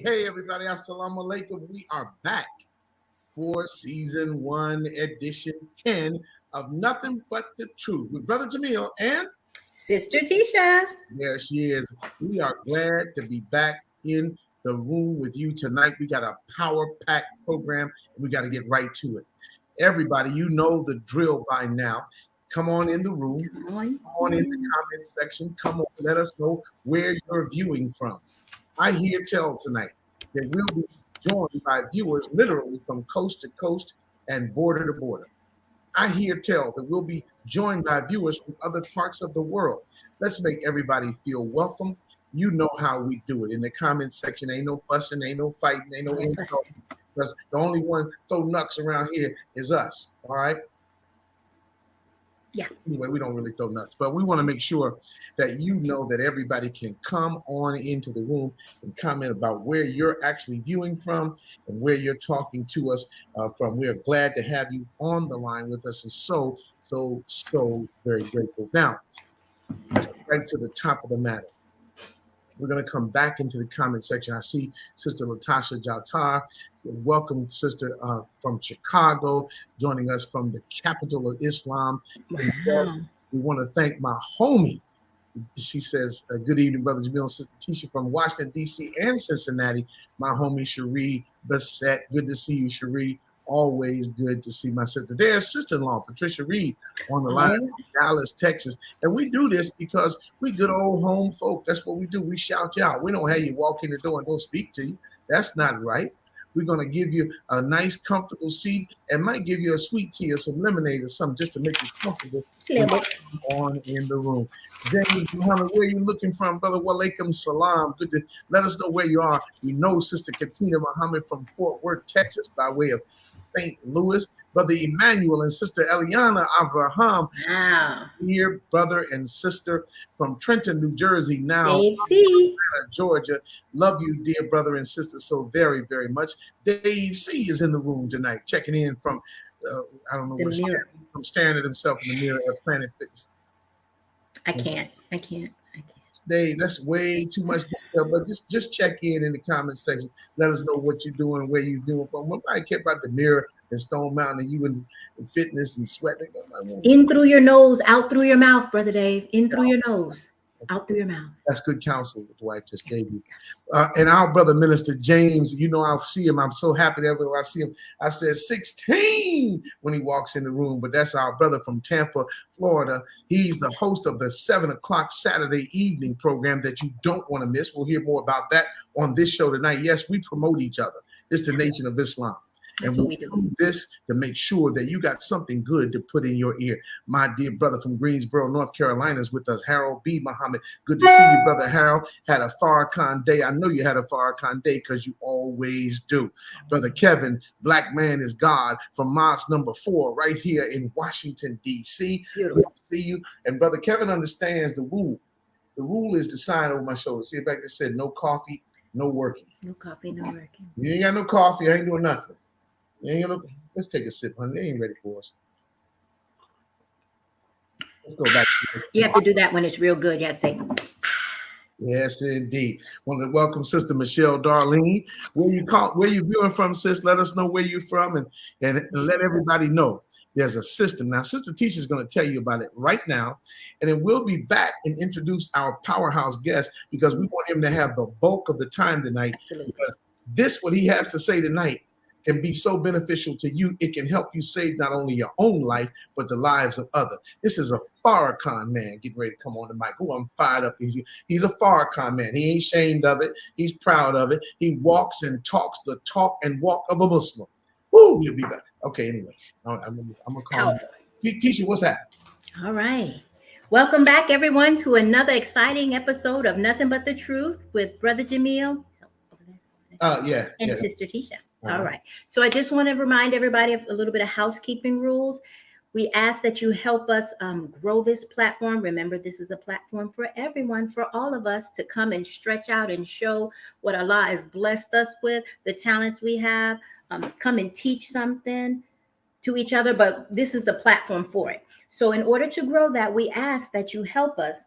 Hey, everybody. Assalamu alaikum. We are back for season 1, edition 10 of Nothing But the Truth with Brother Jamil and Sister Tisha. There she is. We are glad to be back in the room with you tonight. We got a power-packed program, and we got to get right to it. Everybody, you know the drill by now. Come on in the room. Come on in the comment section. Come on, let us know where you're viewing from. I hear tell tonight that we'll be joined by viewers literally from coast to coast and border to border. I hear tell that we'll be joined by viewers from other parts of the world. Let's make everybody feel welcome. You know how we do it. In the comment section, ain't no fussing, ain't no fighting, ain't no insulting. Because the only one throw nuts around here is us. All right? Yeah. Anyway, we don't really throw nuts, but we want to make sure that you know that everybody can come on into the room and comment about where you're actually viewing from and where you're talking to us from. We're glad to have you on the line with us, and so very grateful. Now, let's get right to the top of the matter. We're going to come back into the comment section. I see Sister Latasha Jatar. Welcome, sister, from Chicago, joining us from the capital of Islam. Wow. We want to thank my homie. She says, good evening, Brother Jamil and Sister Tisha from Washington, D.C. and Cincinnati. My homie, Cherie Bassett. Good to see you, Cherie. Always good to see my sister. There's sister-in-law, Patricia Reed, on the line from Dallas, Texas. And we do this because we good old home folk. That's what we do. We shout you out. We don't have you walk in the door and don't speak to you. That's not right. We're going to give you a nice, comfortable seat and might give you a sweet tea or some lemonade or something just to make you comfortable on in the room. James Muhammad, where are you looking from, brother? Walaikum salam. Good to let us know where you are. We know Sister Katina Muhammad from Fort Worth, Texas, by way of St. Louis. Brother Emmanuel and Sister Eliana Avraham, here, brother and sister from Trenton, New Jersey, now Atlanta, Georgia. Love you, dear brother and sister, so very, very much. Dave C is in the room tonight, checking in from, I don't know where, from staring at himself in the mirror at Planet Fitness. I can't. Dave, that's way too much detail, but just check in the comment section. Let us know what you're doing, where you're doing from. Nobody care about the mirror and Stone Mountain and you and fitness and sweating. In through your nose, out through your mouth, Brother Dave. In through your nose, out through your mouth. That's good counsel that the wife just gave you. And our brother Minister James, you know, I see him. I'm so happy that everywhere I see him. I said 16 when he walks in the room, but that's our brother from Tampa, Florida. He's the host of the 7 o'clock Saturday evening program that you don't want to miss. We'll hear more about that on this show tonight. Yes, we promote each other. It's the Nation of Islam. And we do this to make sure that you got something good to put in your ear. My dear brother from Greensboro, North Carolina is with us, Harold B. Muhammad. Good to see you, brother Harold. Had a Farrakhan day. I know you had a Farrakhan day because you always do. Brother Kevin, Black Man is God from Mosque number 4 right here in Washington, D.C. Good to see you. And brother Kevin understands the rule. The rule is the sign over my shoulder. See, back there said no coffee, no working. No coffee, no working. You ain't got no coffee, I ain't doing nothing. Let's take a sip, honey. They ain't ready for us. Let's go back. You have to do that when it's real good. You have to say. Yes, indeed. Want to welcome Sister Michelle Darlene. Where you viewing from, sis? Let us know where you're from and let everybody know there's a system. Now, Sister Tisha is going to tell you about it right now. And then we'll be back and introduce our powerhouse guest because we want him to have the bulk of the time tonight. Absolutely. Because what he has to say tonight can be so beneficial to you. It can help you save not only your own life, but the lives of others. This is a Farrakhan man getting ready to come on the mic. Oh, I'm fired up. He's a Farrakhan man. He ain't ashamed of it. He's proud of it. He walks and talks the talk and walk of a Muslim. Woo, we'll be back. Okay, anyway, I'm going to call him. Tisha, what's that? All right. Welcome back, everyone, to another exciting episode of Nothing But the Truth with Brother Jamil. And Sister Tisha. All right. So I just want to remind everybody of a little bit of housekeeping rules. We ask that you help us grow this platform. Remember, this is a platform for everyone, for all of us to come and stretch out and show what Allah has blessed us with, the talents we have, come and teach something to each other. But this is the platform for it. So in order to grow that, we ask that you help us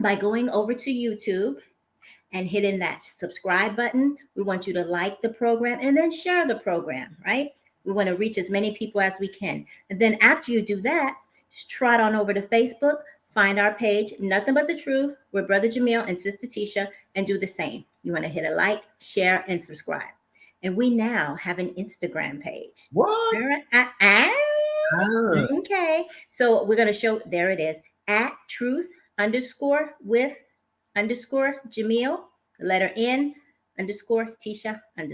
by going over to YouTube and hitting that subscribe button. We want you to like the program and then share the program, right? We want to reach as many people as we can. And then after you do that, just trot on over to Facebook, find our page, Nothing But the Truth, with Brother Jamil and Sister Tisha, and do the same. You want to hit a like, share, and subscribe. And we now have an Instagram page. What? Okay. So we're going to show, there it is, @truth_with_Jamil, letter N _Tisha_. I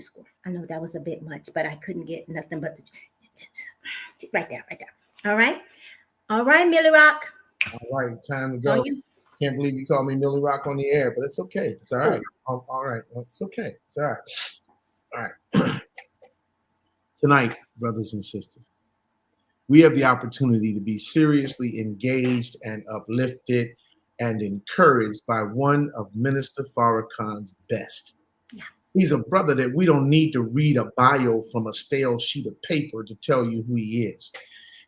know that was a bit much, but I couldn't get nothing but right there. All right, Millie Rock. All right, time to go. Can't believe you called me Millie Rock on the air, but it's okay. It's all right. All right. It's okay. It's all right. All right. Tonight, brothers and sisters, we have the opportunity to be seriously engaged and uplifted and encouraged by one of Minister Farrakhan's best. Yeah. He's a brother that we don't need to read a bio from a stale sheet of paper to tell you who he is.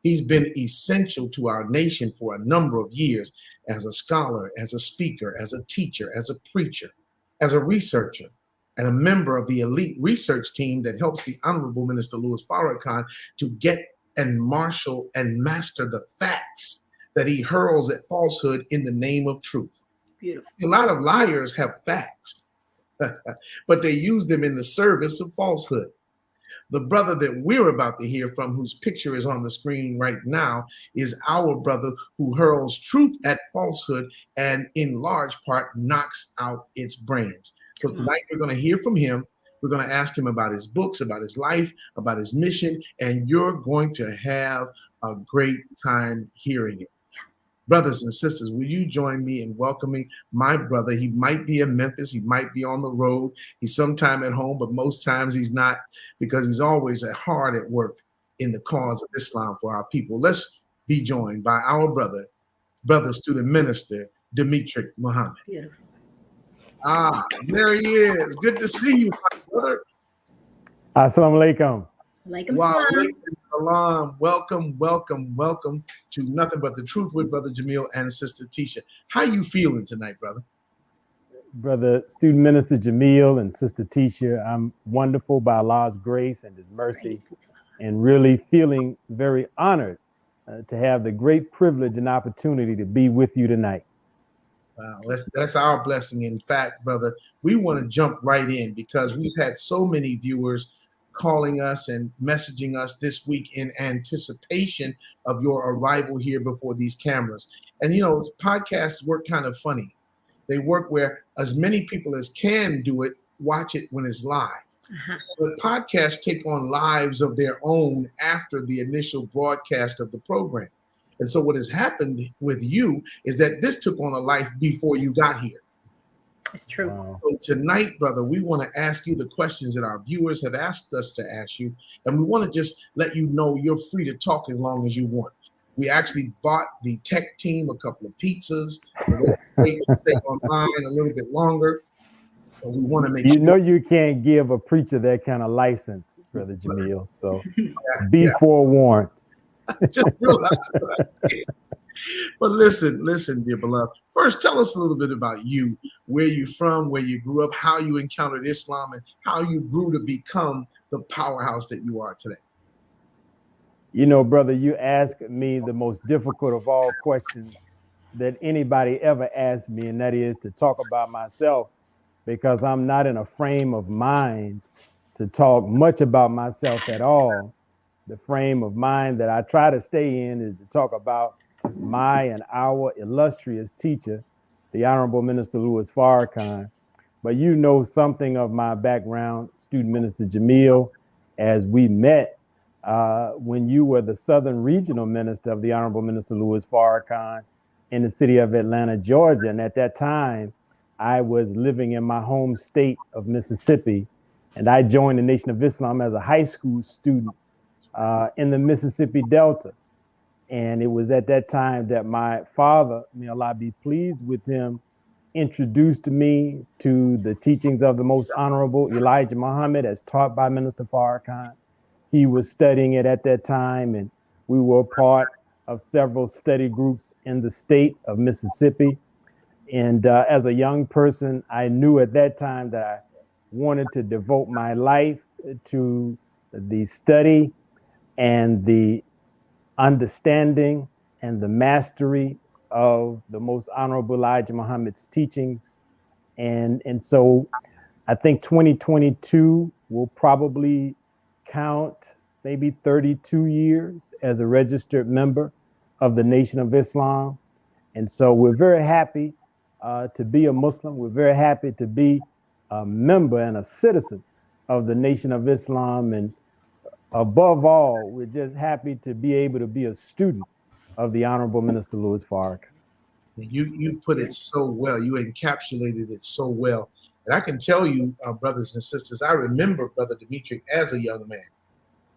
He's been essential to our nation for a number of years as a scholar, as a speaker, as a teacher, as a preacher, as a researcher, and a member of the elite research team that helps the Honorable Minister Louis Farrakhan to get and marshal and master the facts that he hurls at falsehood in the name of truth. Beautiful. A lot of liars have facts, but they use them in the service of falsehood. The brother that we're about to hear from, whose picture is on the screen right now, is our brother who hurls truth at falsehood and in large part knocks out its brains. So tonight we're going to hear from him. We're going to ask him about his books, about his life, about his mission, and you're going to have a great time hearing it. Brothers and sisters, will you join me in welcoming my brother? He might be in Memphis. He might be on the road. He's sometime at home, but most times he's not, because he's always hard at work in the cause of Islam for our people. Let's be joined by our brother student minister, Demetric Muhammad. Beautiful. There he is. Good to see you, my brother. Assalamu alaikum. Wa alaikum salam. Welcome to Nothing But the Truth with Brother Jamil and Sister Tisha. How you feeling tonight, brother? Brother Student Minister Jamil and Sister Tisha, I'm wonderful by Allah's grace and His mercy, and really feeling very honored to have the great privilege and opportunity to be with you tonight. Wow, that's our blessing. In fact, brother, we want to jump right in because we've had so many viewers calling us and messaging us this week in anticipation of your arrival here before these cameras. And, you know, podcasts work kind of funny. They work where as many people as can do it, watch it when it's live. But podcasts take on lives of their own after the initial broadcast of the program. And so what has happened with you is that this took on a life before you got here. It's true. Wow. So tonight, brother, we want to ask you the questions that our viewers have asked us to ask you. And we want to just let you know you're free to talk as long as you want. We actually bought the tech team a couple of pizzas. They stay online a little bit longer. So we want to make sure. You know you can't give a preacher that kind of license, Brother Jamil. So be forewarned. Just realize what I did. But listen, dear beloved. First, tell us a little bit about you, where you're from, where you grew up, how you encountered Islam, and how you grew to become the powerhouse that you are today. You know, brother, you ask me the most difficult of all questions that anybody ever asked me, and that is to talk about myself, because I'm not in a frame of mind to talk much about myself at all. The frame of mind that I try to stay in is to talk about my and our illustrious teacher, the Honorable Minister Louis Farrakhan. But you know something of my background, Student Minister Jamil, as we met when you were the Southern Regional Minister of the Honorable Minister Louis Farrakhan in the city of Atlanta, Georgia. And at that time, I was living in my home state of Mississippi, and I joined the Nation of Islam as a high school student in the Mississippi Delta. And it was at that time that my father, may Allah be pleased with him, introduced me to the teachings of the Most Honorable Elijah Muhammad as taught by Minister Farrakhan. He was studying it at that time, and we were part of several study groups in the state of Mississippi. And as a young person, I knew at that time that I wanted to devote my life to the study and the understanding and the mastery of the Most Honorable Elijah Muhammad's teachings. And so I think 2022 will probably count maybe 32 years as a registered member of the Nation of Islam. And so we're very happy to be a Muslim. We're very happy to be a member and a citizen of the Nation of Islam. And above all, we're just happy to be able to be a student of the Honorable Minister Louis Farrakhan. You put it so well. You encapsulated it so well. And I can tell you, brothers and sisters, I remember Brother Demetric as a young man,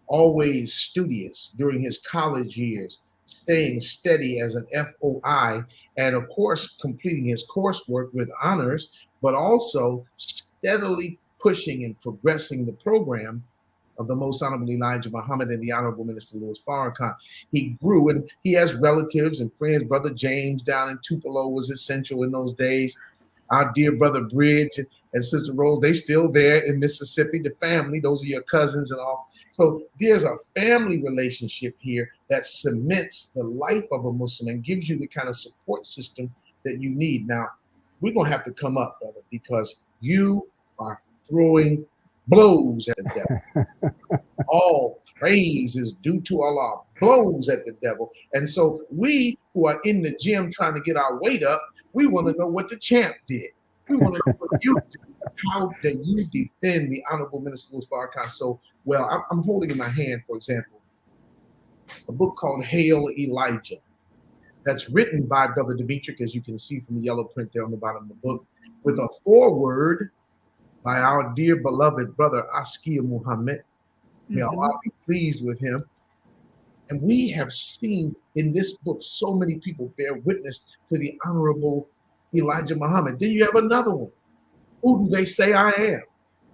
always studious during his college years, staying steady as an FOI, and of course, completing his coursework with honors, but also steadily pushing and progressing the program of the Most Honorable Elijah Muhammad and the Honorable Minister Louis Farrakhan. He grew, and he has relatives and friends. Brother James down in Tupelo was essential in those days. Our dear brother Bridge and Sister Rose, they still there in Mississippi. The family, those are your cousins and all. So there's a family relationship here that cements the life of a Muslim and gives you the kind of support system that you need. Now, we're going to have to come up, brother, because you are throwing blows at the devil. All praise is due to Allah. Blows at the devil. And so we who are in the gym trying to get our weight up, we want to know what the champ did. We want to know what you do. How do you defend the Honorable Minister Louis Farrakhan so well? I'm holding in my hand, for example, a book called Hail Elijah. That's written by Brother Demetric, as you can see from the yellow print there on the bottom of the book, with a foreword by our dear beloved brother Askia Muhammad. May Allah be pleased with him. And we have seen in this book so many people bear witness to the Honorable Elijah Muhammad. Then you have another one. Who do they say I am?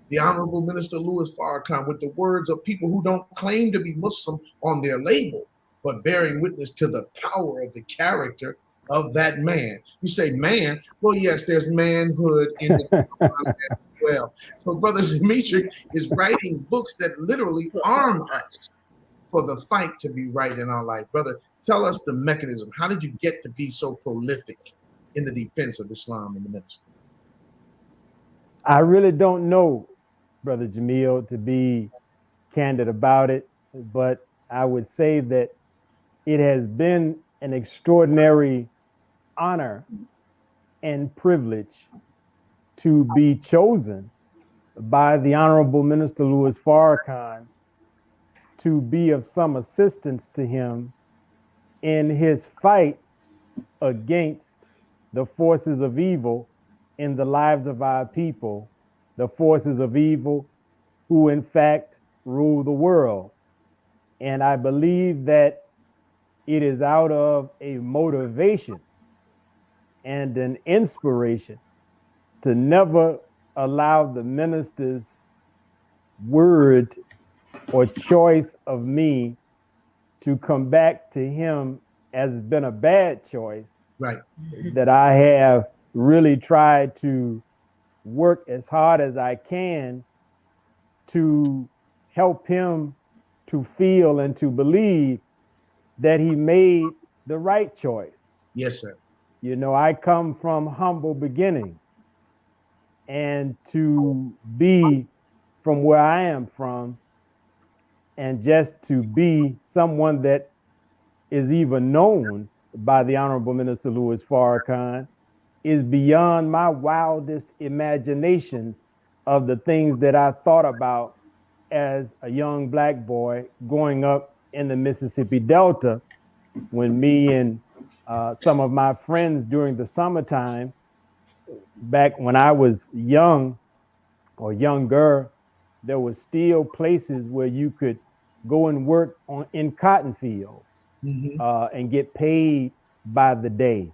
The Honorable Minister Louis Farrakhan, with the words of people who don't claim to be Muslim on their label, but bearing witness to the power of the character of that man. You say man? Well, yes, there's manhood in the Quran as well. So Brother Demetric is writing books that literally arm us for the fight to be right in our life. Brother, tell us the mechanism. How did you get to be so prolific in the defense of Islam in the ministry? I really don't know, Brother Jamil, to be candid about it, but I would say that it has been an extraordinary honor and privilege to be chosen by the Honorable Minister Louis Farrakhan to be of some assistance to him in his fight against the forces of evil in the lives of our people, the forces of evil who in fact rule the world. And I believe that it is out of a motivation and an inspiration to never allow the minister's word or choice of me to come back to him as been a bad choice. Right. That I have really tried to work as hard as I can to help him to feel and to believe that he made the right choice. Yes, sir. You know, I come from humble beginnings, and to be from where I am from and just to be someone that is even known by the Honorable Minister Louis Farrakhan is beyond my wildest imaginations of the things that I thought about as a young black boy growing up in the Mississippi Delta, when me and some of my friends during the summertime, back when I was young or younger, there were still places where you could go and work in cotton fields and get paid by the day.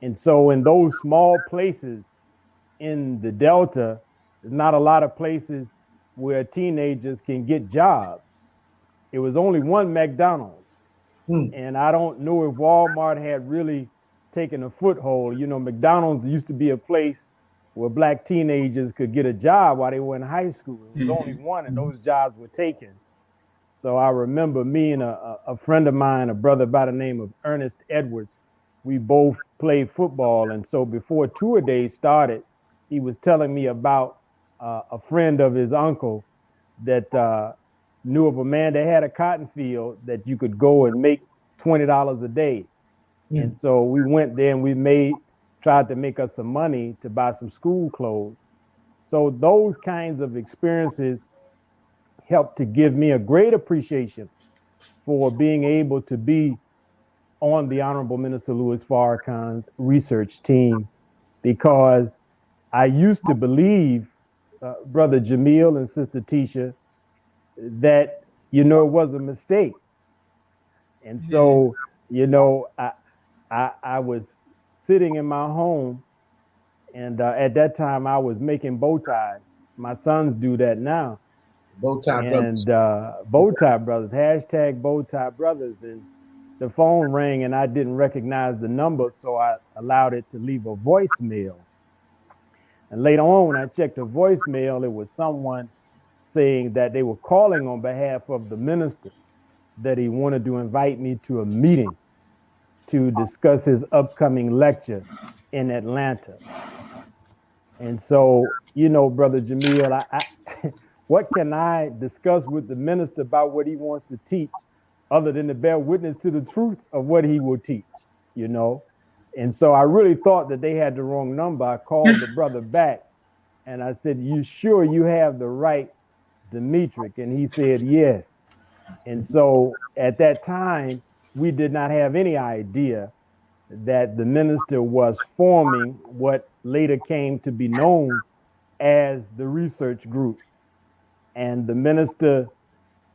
And so in those small places in the Delta, there's not a lot of places where teenagers can get jobs. It was only one McDonald's. And I don't know if Walmart had really taken a foothold. You know, McDonald's used to be a place where black teenagers could get a job while they were in high school. It was only one, and those jobs were taken. So I remember me and a friend of mine, a brother by the name of Ernest Edwards, we both played football. And so before tour days started, he was telling me about a friend of his uncle that knew of a man that had a cotton field that you could go and make $20 a day. And so we went there and tried to make us some money to buy some school clothes. So those kinds of experiences helped to give me a great appreciation for being able to be on the Honorable Minister Louis Farrakhan's research team, because I used to believe, Brother Jamil and Sister Tisha, that, you know, it was a mistake. And so, you know, I was sitting in my home, and at that time I was making bow ties. My sons do that now. Bow tie brothers. And bow tie brothers, hashtag bow tie brothers. And the phone rang and I didn't recognize the number, so I allowed it to leave a voicemail. And later on, when I checked the voicemail, it was someone saying that they were calling on behalf of the minister, that he wanted to invite me to a meeting to discuss his upcoming lecture in Atlanta. And so, you know, Brother Jamil, what can I discuss with the minister about what he wants to teach, other than to bear witness to the truth of what he will teach, you know? And so I really thought that they had the wrong number. I called the brother back and I said, "You sure you have the right Demetric?" And he said, "Yes." And so at that time, we did not have any idea that the minister was forming what later came to be known as the research group. And the minister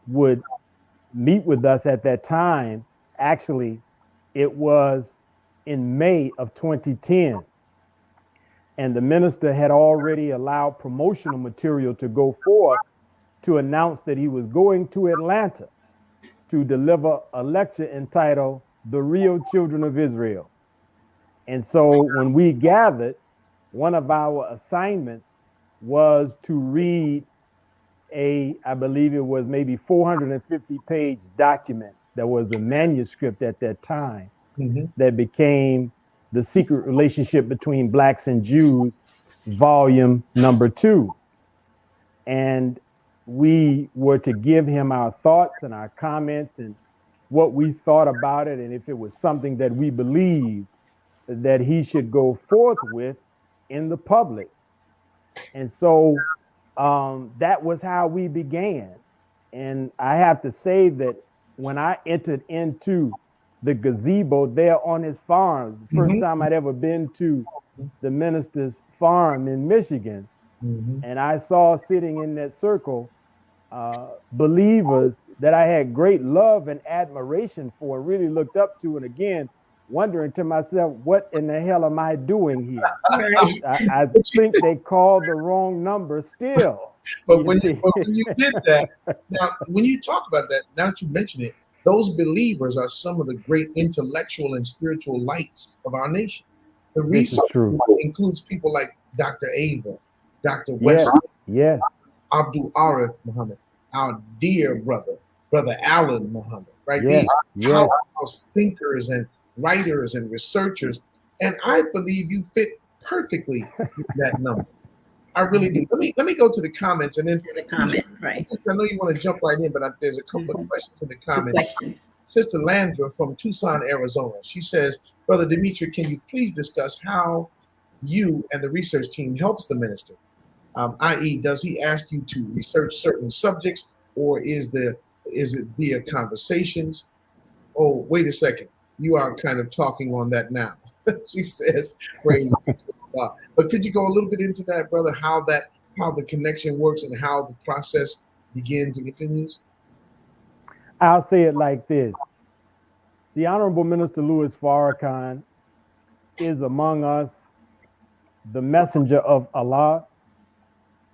would meet with us at that time. Actually, it was in May of 2010. And the minister had already allowed promotional material to go forth to announce that he was going to Atlanta to deliver a lecture entitled "The Real Children of Israel." And so when we gathered, one of our assignments was to read I believe it was maybe 450-page document that was a manuscript at that time, that became The Secret Relationship Between Blacks and Jews, volume number 2. And we were to give him our thoughts and our comments and what we thought about it, and if it was something that we believed that he should go forth with in the public. And so that was how we began. And I have to say that when I entered into the gazebo there on his farms, the first time I'd ever been to the minister's farm in Michigan, and I saw sitting in that circle believers that I had great love and admiration for, really looked up to, and again, wondering to myself, what in the hell am I doing here? I think they called the wrong number still. But when you did that, now when you talk about that, now that you mention it, those believers are some of the great intellectual and spiritual lights of our nation. The research includes people like Dr. Ava, Dr. West, Abdul Arif Muhammad, our dear brother Alan Muhammad, right? These powerhouse thinkers and writers and researchers, and I believe you fit perfectly with that number. I really do. Let me go to the comments and then right. I know you want to jump right in, but there's a couple of questions in the comments. Sister Landra from Tucson, Arizona. She says, "Brother Demetric, can you please discuss how you and the research team helps the minister? I.e., does he ask you to research certain subjects, or is it via conversations?" Oh, wait a second. You are kind of talking on that now. She says, "Praise God." But could you go a little bit into that, brother? How the connection works and how the process begins and continues? I'll say it like this: the Honorable Minister Louis Farrakhan is among us the messenger of Allah,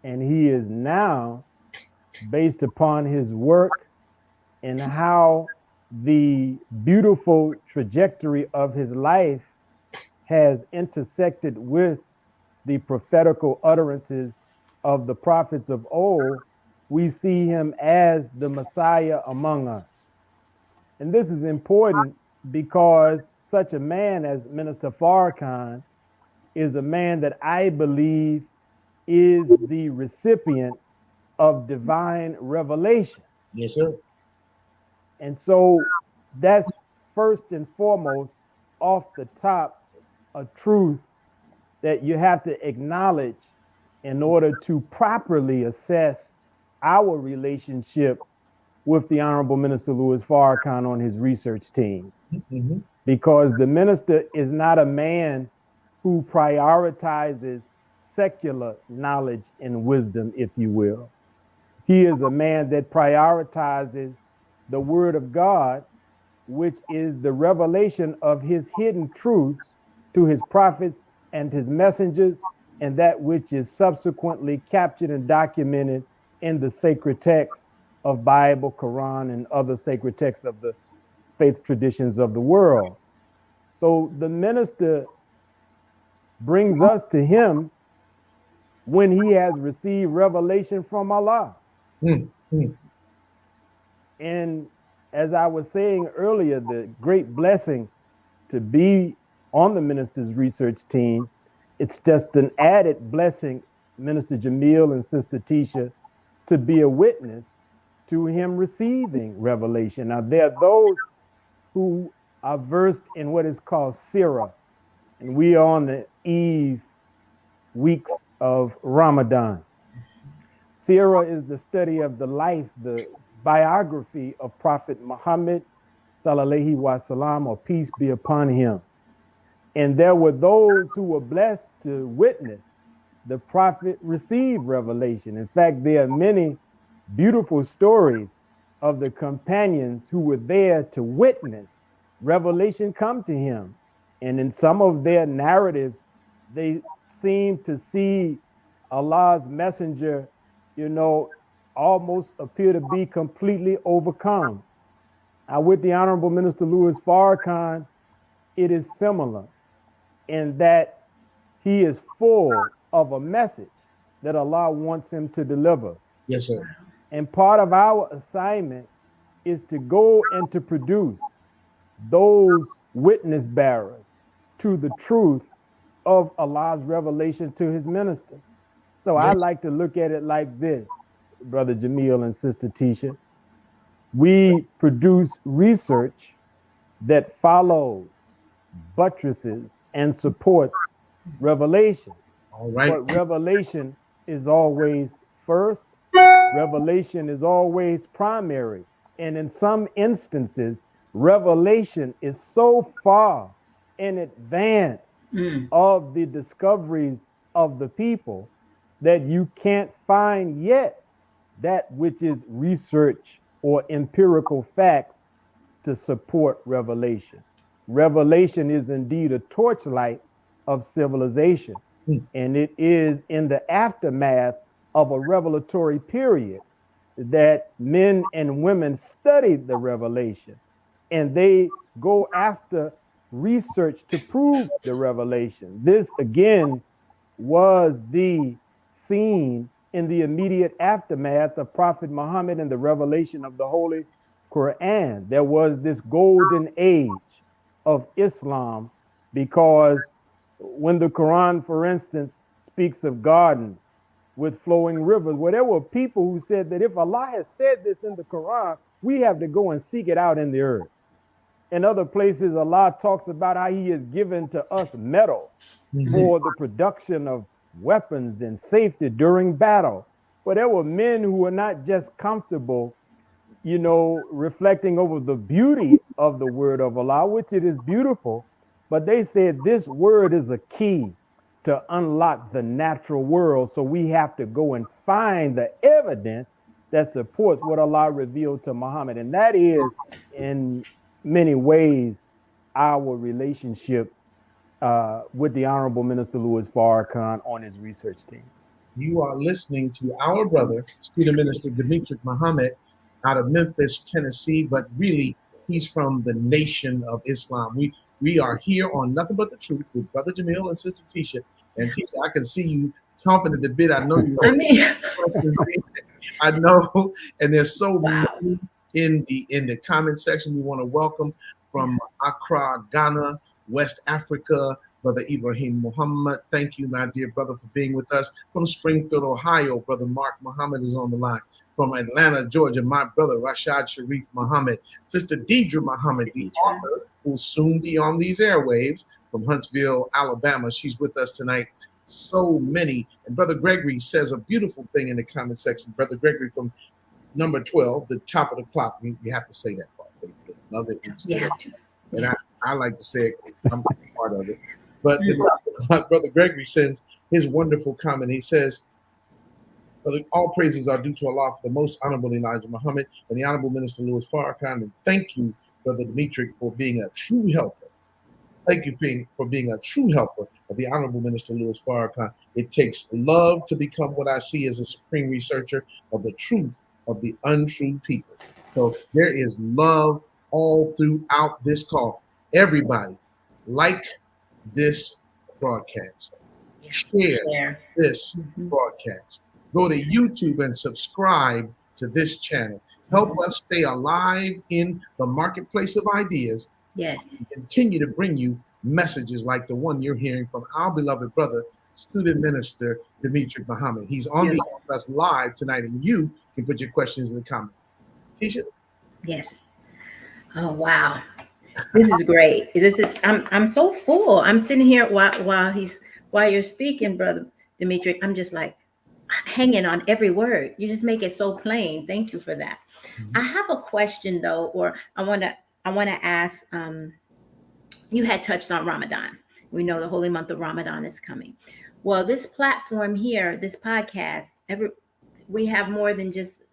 and he is now, based upon his work and how the beautiful trajectory of his life has intersected with the prophetical utterances of the prophets of old, we see him as the Messiah among us. And this is important because such a man as Minister Farrakhan is a man that I believe is the recipient of divine revelation. Yes, sir. And so that's first and foremost, off the top, a truth that you have to acknowledge in order to properly assess our relationship with the Honorable Minister Louis Farrakhan on his research team. Mm-hmm. Because the minister is not a man who prioritizes secular knowledge and wisdom, if you will. He is a man that prioritizes the word of God, which is the revelation of his hidden truths to his prophets and his messengers, and that which is subsequently captured and documented in the sacred texts of Bible, Quran, and other sacred texts of the faith traditions of the world. So the minister brings us to him when he has received revelation from Allah. Mm-hmm. And as I was saying earlier, the great blessing to be on the minister's research team, it's just an added blessing, Minister Jamil and Sister Tisha, to be a witness to him receiving revelation. Now, there are those who are versed in what is called Sirah, and we are on the eve weeks of Ramadan. Sirah is the study of the life, the biography of Prophet Muhammad, sallallahu wasallam, or peace be upon him. And there were those who were blessed to witness the prophet receive revelation. In fact, there are many beautiful stories of the companions who were there to witness revelation come to him. And in some of their narratives, they seem to see Allah's messenger, almost appear to be completely overcome. Now, with the Honorable Minister Louis Farrakhan, it is similar in that he is full of a message that Allah wants him to deliver. Yes, sir. And part of our assignment is to go and to produce those witness bearers to the truth of Allah's revelation to his minister. So I like to look at it like this, Brother Jamil and Sister Tisha. We produce research that follows, buttresses, and supports revelation. All right. But revelation is always first. Revelation is always primary. And in some instances, revelation is so far in advance of the discoveries of the people that you can't find yet that which is research or empirical facts to support revelation. Revelation is indeed a torchlight of civilization, and it is in the aftermath of a revelatory period that men and women studied the revelation, and they go after research to prove the revelation. This, again, was the scene in the immediate aftermath of Prophet Muhammad and the revelation of the Holy Quran. There was this golden age of Islam, because when the Quran, for instance, speaks of gardens with flowing rivers, well, there were people who said that if Allah has said this in the Quran, we have to go and seek it out in the earth. In other places, Allah talks about how he has given to us metal for the production of weapons and safety during battle. But there were men who were not just comfortable, reflecting over the beauty of the word of Allah, which it is beautiful, but they said this word is a key to unlock the natural world. So we have to go and find the evidence that supports what Allah revealed to Muhammad. And that is, in many ways, our relationship with the Honorable Minister Louis Farrakhan on his research team. You are listening to our brother, Student Minister Demetric Muhammad, out of Memphis, Tennessee, but really he's from the Nation of Islam. We We are here on Nothing But the Truth with Brother Jamil and Sister Tisha. And Tisha, I can see you chomping at the bit. I know you questions. I know, and there's so many in the comment section. We want to welcome from Accra, Ghana, West Africa, Brother Ibrahim Muhammad. Thank you, my dear brother, for being with us. From Springfield, Ohio, Brother Mark Muhammad is on the line. From Atlanta, Georgia, my brother Rashad Sharif Muhammad. Sister Deidre Muhammad, the author, will soon be on these airwaves. From Huntsville, Alabama, she's with us tonight. So many. And Brother Gregory says a beautiful thing in the comment section. Brother Gregory from number 12, the top of the clock. We have to say that part. Love it. And I like to say it because I'm part of it. But the top of the clock, Brother Gregory sends his wonderful comment. He says, all praises are due to Allah for the most honorable Elijah Muhammad and the honorable Minister Louis Farrakhan. And thank you, Brother Demetric, for being a true helper. Thank you for being a true helper of the Honorable Minister Louis Farrakhan. It takes love to become what I see as a supreme researcher of the truth of the untrue people. So there is love all throughout this call. Everybody, like this broadcast. Share this broadcast. Go to YouTube and subscribe to this channel. Help us stay alive in the marketplace of ideas. Yes. And continue to bring you messages like the one you're hearing from our beloved brother, student minister Demetric Muhammad. He's on the air with us live tonight, and you can put your questions in the comments. Tisha? Yes. Oh wow, this is great. I'm so full. I'm sitting here while you're speaking, Brother Demetric. I'm just like hanging on every word. You just make it so plain. Thank you for that. I have a question though, or I want to ask. You had touched on Ramadan. We know the holy month of Ramadan is coming. Well, this platform here, this podcast, we have more than just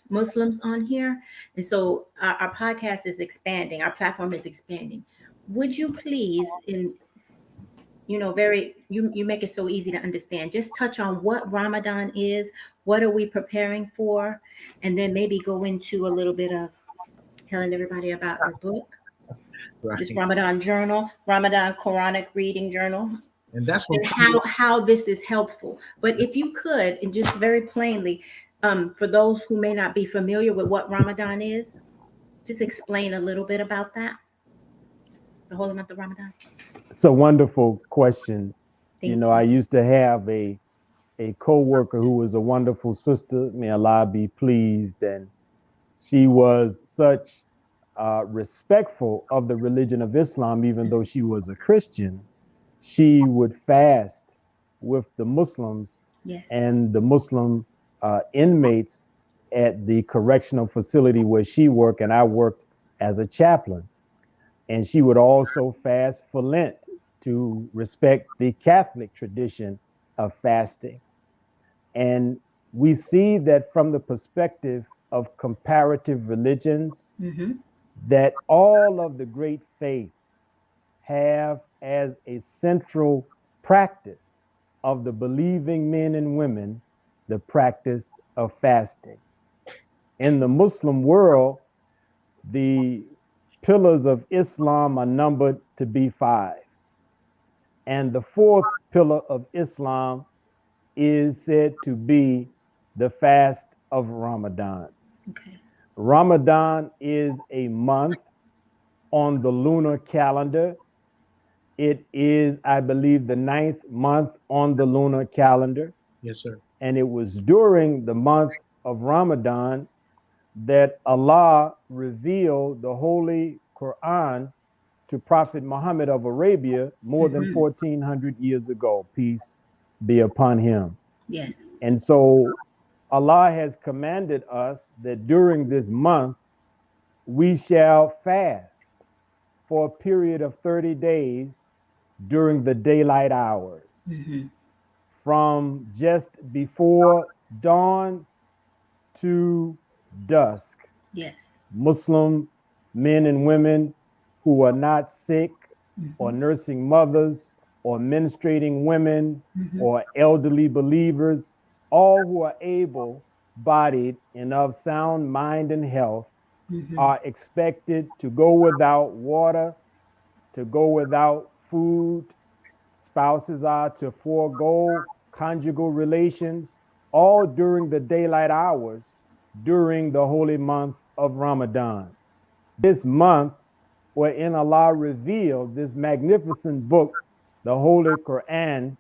Muslims on here, and so our podcast is expanding. Our platform is expanding. Would you please, you make it so easy to understand. Just touch on what Ramadan is. What are we preparing for, and then maybe go into a little bit of telling everybody about your book. Right. This Ramadan journal, Ramadan Quranic reading journal, and that's how this is helpful. But if you could, and just very plainly, for those who may not be familiar with what Ramadan is, just explain a little bit about that. The holy month of Ramadan. It's a wonderful question. Thank you. I used to have a co-worker who was a wonderful sister. May Allah be pleased, and she was such respectful of the religion of Islam, even though she was a Christian. She would fast with the Muslims and the Muslim inmates at the correctional facility where she worked, and I worked as a chaplain. And she would also fast for Lent to respect the Catholic tradition of fasting. And we see that from the perspective of comparative religions, that all of the great faiths have as a central practice of the believing men and women the practice of fasting. In the Muslim world, the pillars of Islam are numbered to be 5. And the 4th pillar of Islam is said to be the fast of Ramadan. Okay. Ramadan is a month on the lunar calendar. It is, I believe, the 9th month on the lunar calendar. Yes, sir. And it was during the month of Ramadan that Allah revealed the Holy Quran to Prophet Muhammad of Arabia more than 1400 years ago. Peace be upon him. Yes. And so Allah has commanded us that during this month, we shall fast for a period of 30 days during the daylight hours. From just before dawn to dusk. Yes. Muslim men and women who are not sick or nursing mothers or menstruating women or elderly believers, all who are able-bodied and of sound mind and health are expected to go without water to go without food. Spouses are to forego conjugal relations, all during the daylight hours during the holy month of Ramadan. This month, wherein Allah revealed this magnificent book, the Holy Quran,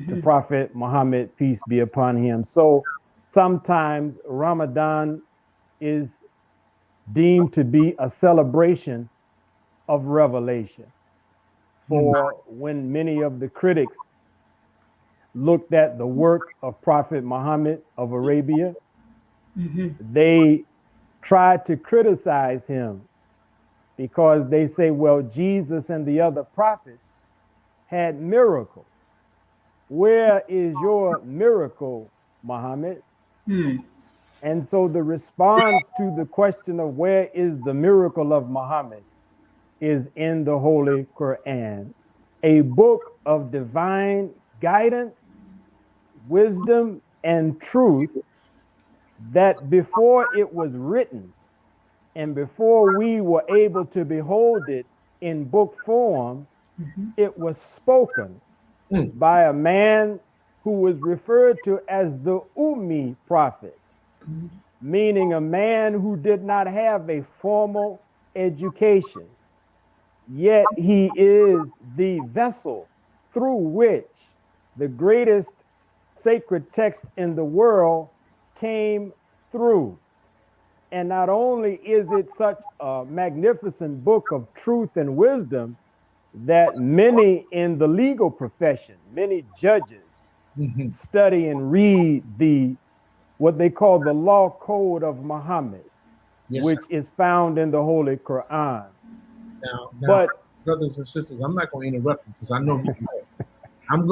to Prophet Muhammad, peace be upon him. So sometimes Ramadan is deemed to be a celebration of revelation. For when many of the critics looked at the work of Prophet Muhammad of Arabia, they tried to criticize him because they say, well, Jesus and the other prophets had miracles. Where is your miracle, Muhammad? And so the response to the question of where is the miracle of Muhammad is in the Holy Quran, a book of divine guidance, wisdom, and truth that before it was written and before we were able to behold it in book form, it was spoken by a man who was referred to as the Ummi prophet, meaning a man who did not have a formal education. Yet he is the vessel through which the greatest sacred text in the world came through. And not only is it such a magnificent book of truth and wisdom that many in the legal profession, many judges study and read what they call the law code of Muhammad, which is found in the Holy Quran. Now, brothers and sisters, I'm not going to interrupt you because I know you can. I'm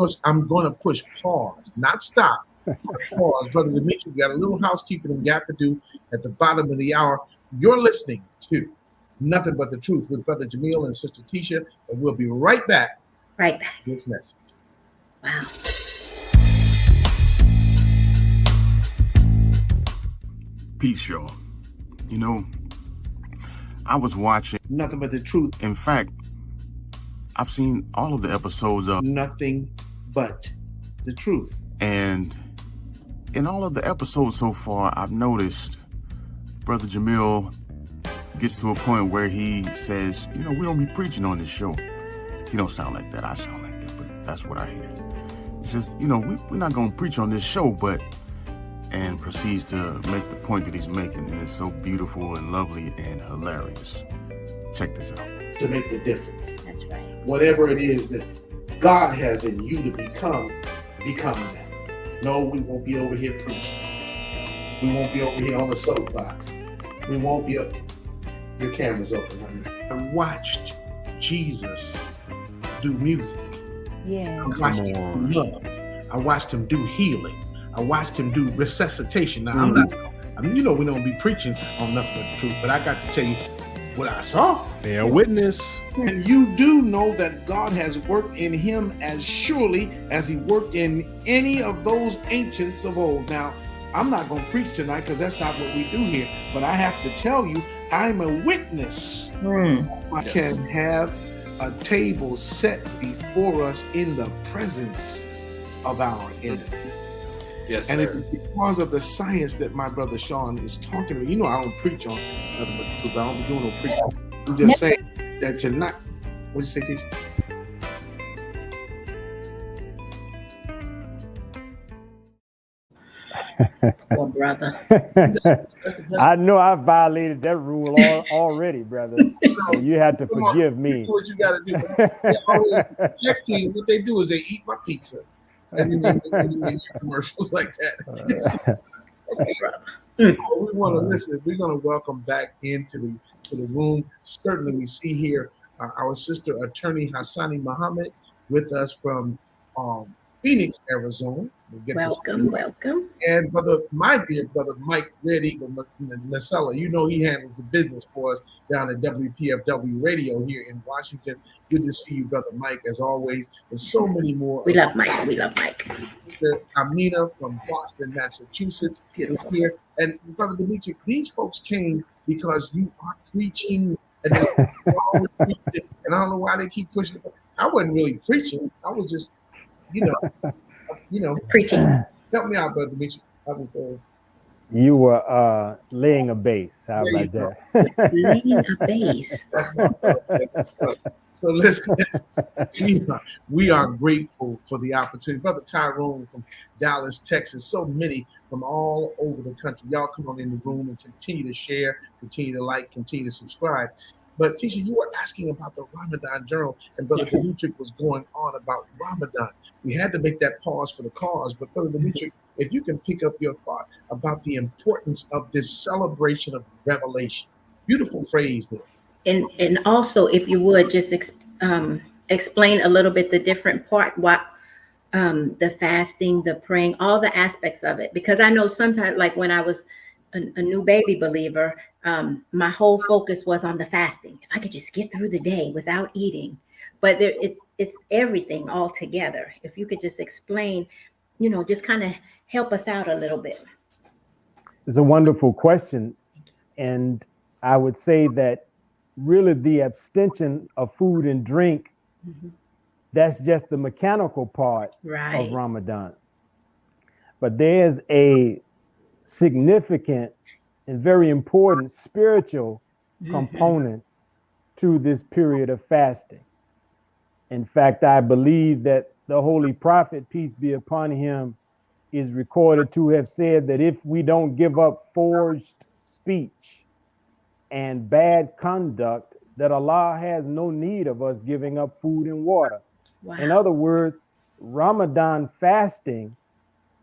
going to push pause, not stop. Pause, brother Demetric. We got a little housekeeping we got to do at the bottom of the hour. You're listening to Nothing But the Truth with Brother Jamil and Sister Tisha, and we'll be right back. Right back. With this message. Wow. Peace, y'all. You know, I was watching Nothing But the Truth. In fact, I've seen all of the episodes of Nothing But the Truth. And in all of the episodes so far, I've noticed Brother Jamil gets to a point where he says, you know, we don't be preaching on this show. He don't sound like that. I sound like that, but that's what I hear. He says, you know, we're not going to preach on this show, but, and proceeds to make the point that he's making. And it's so beautiful and lovely and hilarious. Check this out. To make the difference. That's right. Whatever it is that God has in you to become that. No, we won't be over here preaching. We won't be over here on the soapbox. We won't be up. Your camera's open, honey. I watched Jesus do music. Yeah. I watched him do love. I watched him do healing. I watched him do resuscitation. Now, you know, we don't be preaching on Nothing But the Truth, but I got to tell you what I saw. Bear witness. And you do know that God has worked in him as surely as he worked in any of those ancients of old. Now, I'm not going to preach tonight because that's not what we do here, but I have to tell you, I'm a witness. I can have a table set before us in the presence of our enemy. Yes, and sir. it's because of the science that my brother Sean is talking about. You know, I don't preach on Nothing But the Truth. I don't be doing no preaching. I'm just saying that tonight. What'd you say, Tisha? Poor brother. I know I violated that rule already, brother. So you have to forgive me. You do what you got to do. They always, tech team, what they do is they eat my pizza. And then they make commercials like that. We want to listen. We're going to welcome back into the room. Certainly, we see here our sister attorney Hassani Muhammad with us from Phoenix, Arizona. Welcome. And my dear brother Mike Red Eagle Nasella, you know he handles the business for us down at WPFW Radio here in Washington. Good to see you, brother Mike, as always. And so many more. We love Mike. Sister Amina from Boston, Massachusetts is here. And Brother Demetric, these folks came because you are preaching And then and I don't know why they keep pushing it. I wasn't really preaching. I was just, you know, preaching. Help me out, Brother Demetric. I was You were laying a base. How about that? Laying a base. That's my So listen, we are grateful for the opportunity. Brother Tyrone from Dallas, Texas, so many from all over the country. Y'all come on in the room and continue to share, continue to like, continue to subscribe. But Tisha, you were asking about the Ramadan journal, and Brother Demetric was going on about Ramadan. We had to make that pause for the cause, but Brother Demetric, if you can pick up your thought about the importance of this celebration of revelation. Beautiful phrase there. And also, if you would just explain a little bit the different part, what the fasting, the praying, all the aspects of it, because I know sometimes, like when I was a new baby believer, my whole focus was on the fasting. If I could just get through the day without eating, but it's everything all together. If you could just explain, just kind of help us out a little bit. It's a wonderful question, and I would say that really the abstention of food and drink, that's just the mechanical part of Ramadan. But there's a significant and very important spiritual component to this period of fasting. In fact, I believe that the Holy Prophet, peace be upon him, is recorded to have said that if we don't give up forged speech and bad conduct, that Allah has no need of us giving up food and water. Wow. In other words, Ramadan fasting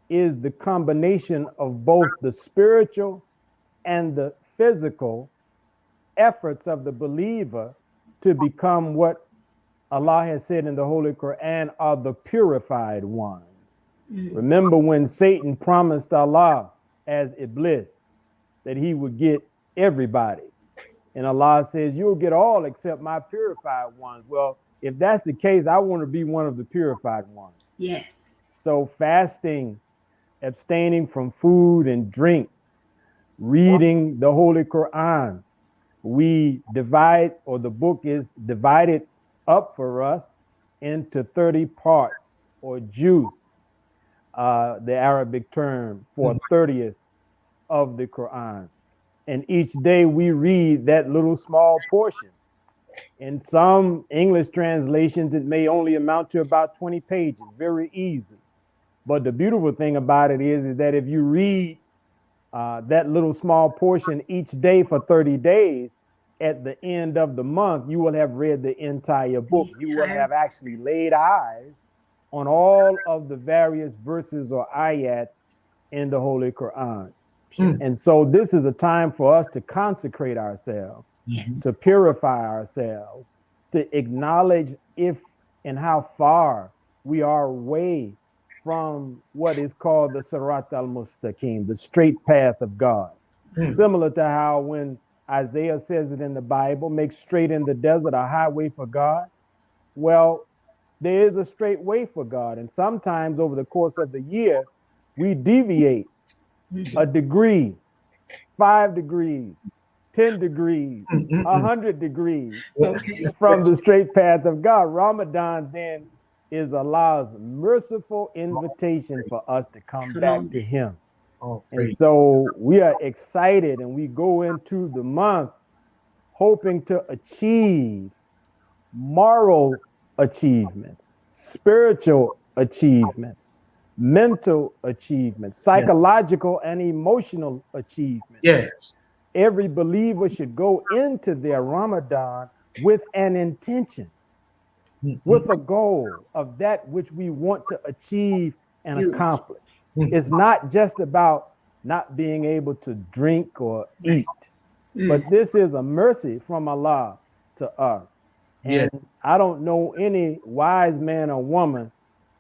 is the combination of both the spiritual and the physical efforts of the believer to become what Allah has said in the Holy Quran are the purified ones. Remember when Satan promised Allah as Iblis that he would get everybody. And Allah says, you'll get all except my purified ones. Well, if that's the case, I want to be one of the purified ones. Yes. So fasting, abstaining from food and drink, reading the Holy Quran, we divide, or the book is divided up for us into 30 parts, or juz, the Arabic term for 30th of the Quran. And each day we read that little small portion. In some English translations, it may only amount to about 20 pages, very easy. But the beautiful thing about it is that if you read that little small portion each day for 30 days, at the end of the month, you will have read the entire book. You will have actually laid eyes on all of the various verses or ayats in the Holy Quran. And so this is a time for us to consecrate ourselves, to purify ourselves, to acknowledge if and how far we are away from what is called the Sirat al-Mustaqim, the straight path of God. Similar to how when Isaiah says it in the Bible, make straight in the desert a highway for God. Well, there is a straight way for God. And sometimes over the course of the year, we deviate a degree, 5 degrees, 10 degrees, 100 degrees from the straight path of God. Ramadan then is Allah's merciful invitation for us to come back to him. And so we are excited, and we go into the month hoping to achieve moral achievements, spiritual achievements, mental achievements, psychological and emotional achievements. Yes. Every believer should go into their Ramadan with an intention, with a goal of that which we want to achieve and accomplish. It's not just about not being able to drink or eat, but this is a mercy from Allah to us. And I don't know any wise man or woman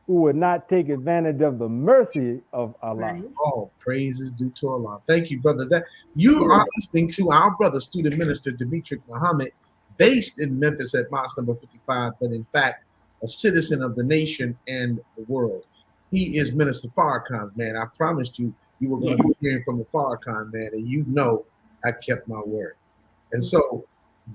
who would not take advantage of the mercy of Allah. All praises due to Allah. Thank you, brother. That you are listening to our brother, student minister Demetric Muhammad, based in Memphis at Mosque number 55, but in fact, a citizen of the nation and the world. He is Minister Farrakhan's man. I promised you were going to be hearing from the Farrakhan man, and you know I kept my word. And so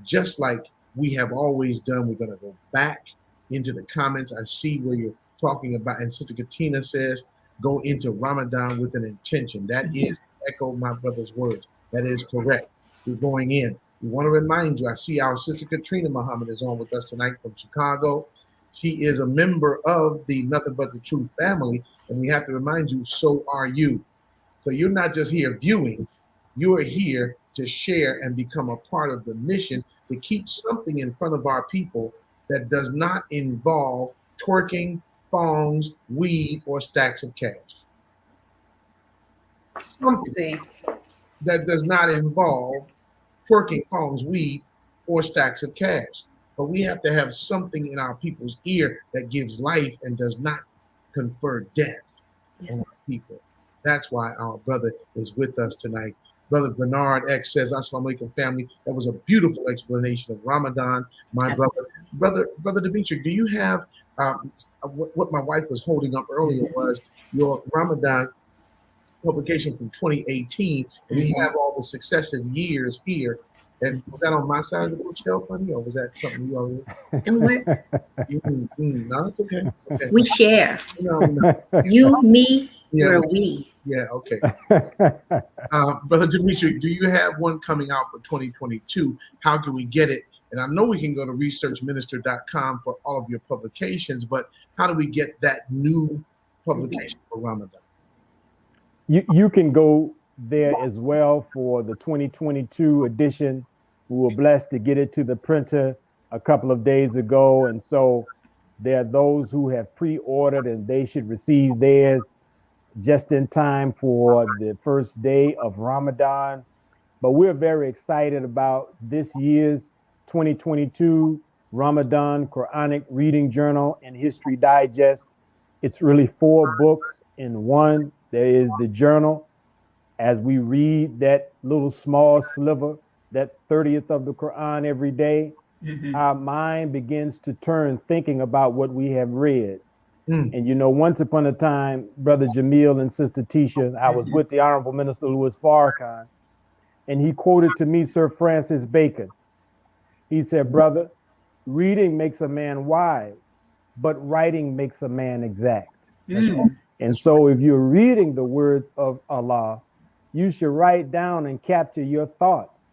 just like we have always done. We're going to go back into the comments. I see where you're talking about, and Sister Katina says, go into Ramadan with an intention. That is, echo my brother's words. That is correct. We're going in. We want to remind you, I see our Sister Katrina Muhammad is on with us tonight from Chicago. She is a member of the Nothing But the Truth family, and we have to remind you, so are you. So you're not just here viewing, you are here to share and become a part of the mission to keep something in front of our people that does not involve twerking, thongs, weed, or stacks of cash. Something that does not involve twerking, thongs, weed, or stacks of cash. But we have to have something in our people's ear that gives life and does not confer death on our people. That's why our brother is with us tonight. Brother Bernard X says, Assalamu alaikum, family. That was a beautiful explanation of Ramadan, my brother. Brother Demetric, do you have what my wife was holding up earlier was your Ramadan publication from 2018, and we have all the successive years here. And was that on my side of the bookshelf, honey, or was that something you already? Don't worry. No, it's okay. It's okay. We share. No. You, me, Yeah, we're we. Yeah, okay. Brother Demetric, do you have one coming out for 2022? How can we get it? And I know we can go to researchminister.com for all of your publications, but how do we get that new publication for Ramadan? You can go there as well for the 2022 edition. We were blessed to get it to the printer a couple of days ago. And so there are those who have pre-ordered, and they should receive theirs just in time for the first day of Ramadan. But we're very excited about this year's 2022 Ramadan Quranic Reading Journal and History Digest. It's really 4 books in one. There is the journal. As we read that little small sliver, that 30th of the Quran every day, our mind begins to turn thinking about what we have read. And you know, once upon a time, Brother Jamil and Sister Tisha, I was with the Honorable Minister Louis Farrakhan, and he quoted to me Sir Francis Bacon. He said, brother, reading makes a man wise, but writing makes a man exact. And so if you're reading the words of Allah, you should write down and capture your thoughts.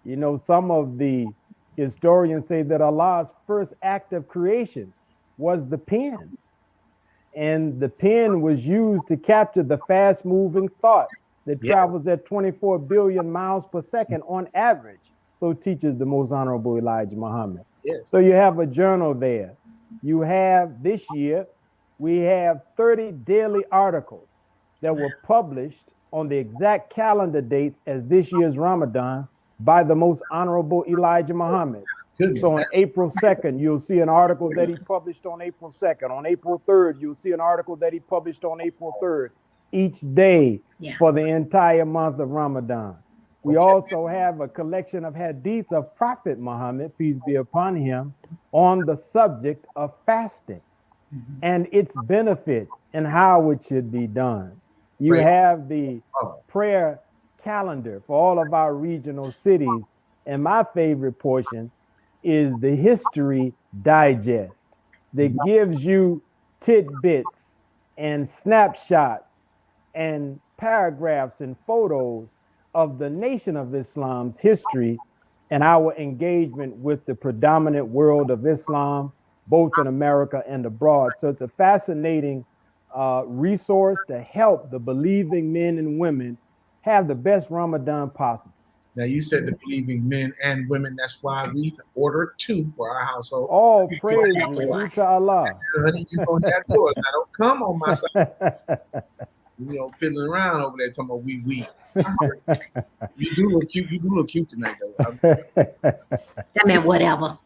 You know, some of the historians say that Allah's first act of creation was the pen. And the pen was used to capture the fast-moving thought that travels at 24 billion miles per second on average. So teaches the Most Honorable Elijah Muhammad. So you have a journal there. You have, this year, we have 30 daily articles that were published on the exact calendar dates as this year's Ramadan by the Most Honorable Elijah Muhammad. So on April 2nd, you'll see an article that he published on April 2nd. On April 3rd, you'll see an article that he published on April 3rd. Each day for the entire month of Ramadan. We also have a collection of hadith of Prophet Muhammad, peace be upon him, on the subject of fasting and its benefits and how it should be done. You have the prayer calendar for all of our regional cities. And my favorite portion is the History Digest that gives you tidbits and snapshots and paragraphs and photos of the Nation of Islam's history and our engagement with the predominant world of Islam, both in America and abroad. So it's a fascinating resource to help the believing men and women have the best Ramadan possible. Now, you said the believing men and women. That's why we've ordered 2 for our household. All praise be to Allah. Honey, you don't have yours. Now, don't come on my side. You know, fiddling around over there talking about we. You do look cute. You do look cute tonight, though. That meant whatever.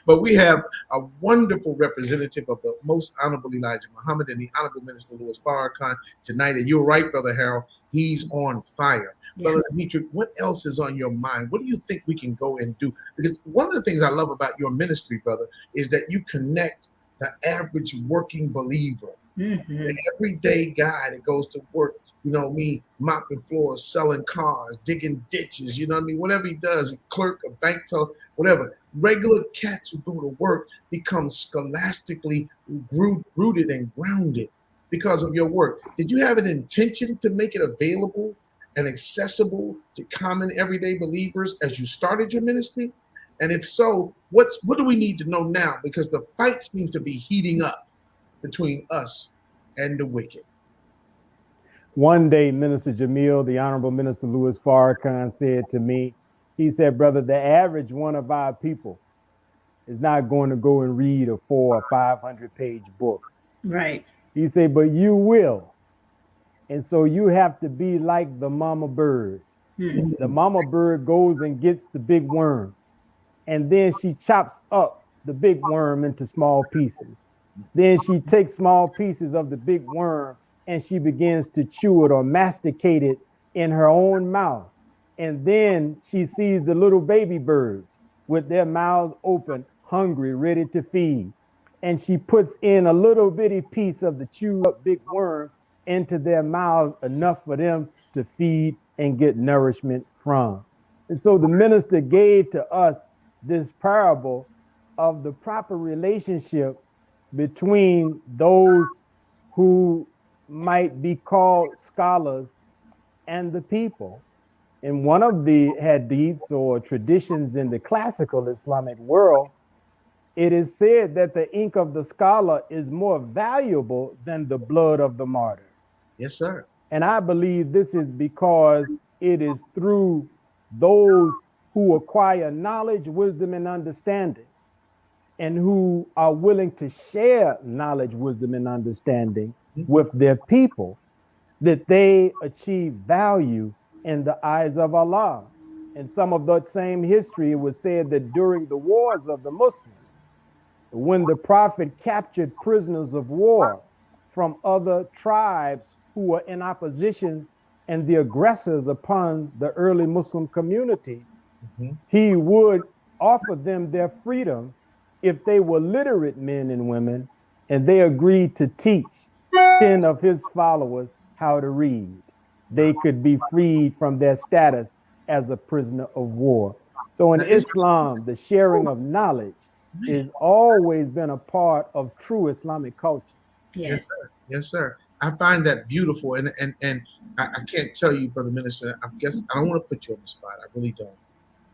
But we have a wonderful representative of the Most Honorable Elijah Muhammad and the Honorable Minister Louis Farrakhan tonight. And you're right, Brother Harold. He's on fire. Brother Demetric, what else is on your mind? What do you think we can go and do? Because one of the things I love about your ministry, brother, is that you connect the average working believer, the everyday guy that goes to work me mopping floors, selling cars, digging ditches, whatever he does, a clerk, a bank teller, whatever. Regular cats who go to work become scholastically rooted and grounded because of your work. Did you have an intention to make it available and accessible to common everyday believers as you started your ministry? And if so, what do we need to know now? Because the fight seems to be heating up between us and the wicked. One day, Minister Jamil, the Honorable Minister Louis Farrakhan, said to me, he said, brother, the average one of our people is not going to go and read a 400 or 500 page book. Right. He said, but you will. And so you have to be like the mama bird. Mm-hmm. The mama bird goes and gets the big worm, and then she chops up the big worm into small pieces. Then she takes small pieces of the big worm and she begins to chew it or masticate it in her own mouth. And then she sees the little baby birds with their mouths open, hungry, ready to feed. And she puts in a little bitty piece of the chewed up big worm into their mouths, enough for them to feed and get nourishment from. And so the minister gave to us this parable of the proper relationship between those who might be called scholars and the people. In one of the hadiths or traditions in the classical Islamic world, it is said that the ink of the scholar is more valuable than the blood of the martyr. Yes, sir. And I believe this is because it is through those who acquire knowledge, wisdom, and understanding, and who are willing to share knowledge, wisdom, and understanding with their people, that they achieve value in the eyes of Allah. In some of that same history, it was said that during the wars of the Muslims, when the Prophet captured prisoners of war from other tribes who were in opposition and the aggressors upon the early Muslim community, he would offer them their freedom if they were literate men and women, and they agreed to teach 10 of his followers how to read. They could be freed from their status as a prisoner of war. So in Islam, the sharing of knowledge has always been a part of true Islamic culture. Yes, sir. Yes, sir. I find that beautiful, and I can't tell you, Brother Minister. I guess I don't want to put you on the spot. I really don't.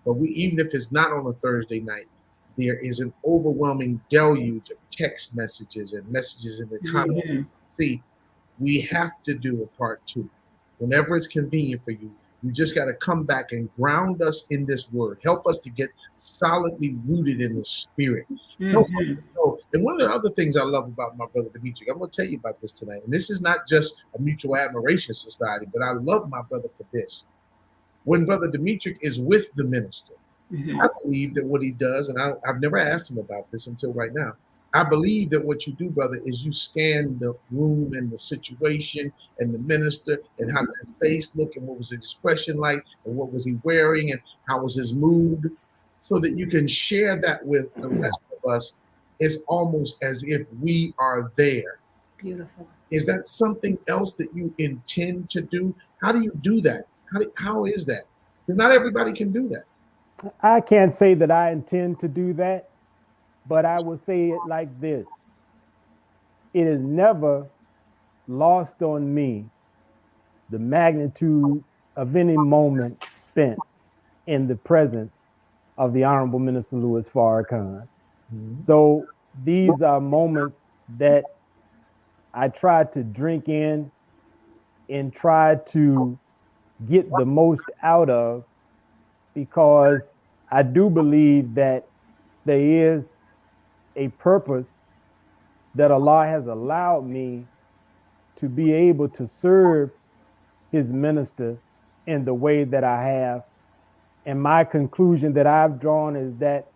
But even if it's not on a Thursday night, there is an overwhelming deluge of text messages and messages in the comments. See, we have to do a part 2. Whenever it's convenient for you, you just got to come back and ground us in this word. Help us to get solidly rooted in the spirit. And one of the other things I love about my brother Demetric, I'm going to tell you about this tonight. And this is not just a mutual admiration society, but I love my brother for this. When Brother Demetric is with the minister, I believe that what he does, and I've never asked him about this until right now, I believe that what you do, brother, is you scan the room and the situation and the minister and how his face looked and what was his expression like and what was he wearing and how was his mood, so that you can share that with the rest of us. It's almost as if we are there. Beautiful. Is that something else that you intend to do? How do you do that? How is that? Because not everybody can do that. I can't say that I intend to do that, but I will say it like this. It is never lost on me the magnitude of any moment spent in the presence of the Honorable Minister Louis Farrakhan. So these are moments that I try to drink in and try to get the most out of, because I do believe that there is a purpose that Allah has allowed me to be able to serve his minister in the way that I have. And my conclusion that I've drawn is that